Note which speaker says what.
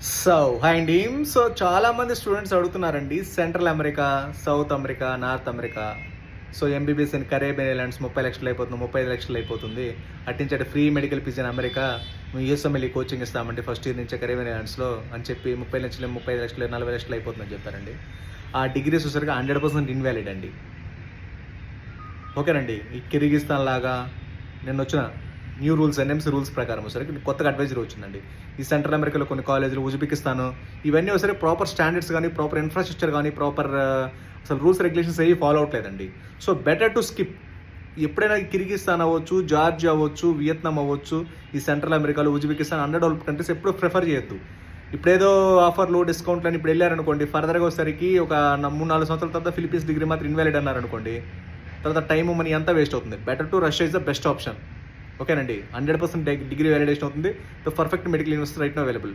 Speaker 1: Hi అండి. చాలా మంది స్టూడెంట్స్ అడుగుతున్నారండి central America, south America, north America. MBBS in Caribbean islands 30 లక్షలు అయిపోతుంది, 35 లక్షలు అయిపోతుంది. అట్నుంచి అటు free medical fees in America. మేము యూఎస్ఎంఎల్ఈ కోచింగ్ ఇస్తామండి ఫస్ట్ ఇయర్ నుంచే కరేబియన్ ఐలాండ్స్లో అని చెప్పి 30 లక్షలు, 35 లక్షలు, 40 లక్షలు అయిపోతుందని చెప్పారండి. ఆ డిగ్రీస్ వచ్చేసరికి 100% ఇన్వాలిడ్ అండి. ఓకేనండి. ఈ కిర్గిస్తాన్ లాగా నిన్న వచ్చిన న్యూ రూల్స్, ఎన్ఎంసీ రూల్స్ ప్రకారం వచ్చేసరికి కొత్తగా అడ్వైజరీ వచ్చిందండి. ఈ సెంట్రల్ అమెరికాలో కొన్ని కాలేజీలు, ఉజ్బెకిస్తాన్, ఇవన్నీ వచ్చేసరికి ప్రాపర్ స్టాండర్డ్స్ కానీ, ప్రాపర్ ఇన్ఫ్రాస్ట్రక్చర్ కానీ, ప్రాపర్ అసలు రూల్స్ రెగ్యులేషన్స్ ఏవి ఫాలో అవట్లేదండి. Better to skip. ఎప్పుడైనా కిర్గిస్తాన్ అవ్వచ్చు, జార్జియా అవ్వచ్చు, వియత్నాం అవ్వచ్చు, ఈ సెంట్రల్ అమెరికాలో ఉజ్బెకిస్తాన్, అండర్ డెవలప్డ్ కంట్రీస్ ఎప్పుడు ప్రిఫర్ చేయొద్దు. ఇప్పుడేదో ఆఫర్లు, డిస్కౌంట్లు అని ఇప్పుడు వెళ్ళారనుకోండి, ఫర్దర్గా వచ్చేసరికి ఒక 3-4 సంవత్సరాల తర్వాత ఫిలిపీన్స్ డిగ్రీ మాత్రం ఇన్వాలిడ్ అన్నారనుకోండి, తర్వాత టైం మనీ అంతా వేస్ట్ అవుతుంది. Better to Russia is the best option. ఓకేనండి. 100% డిగ్రీ వ్యాలిడేషన్ అవుతుంది. The perfect medical university right no available.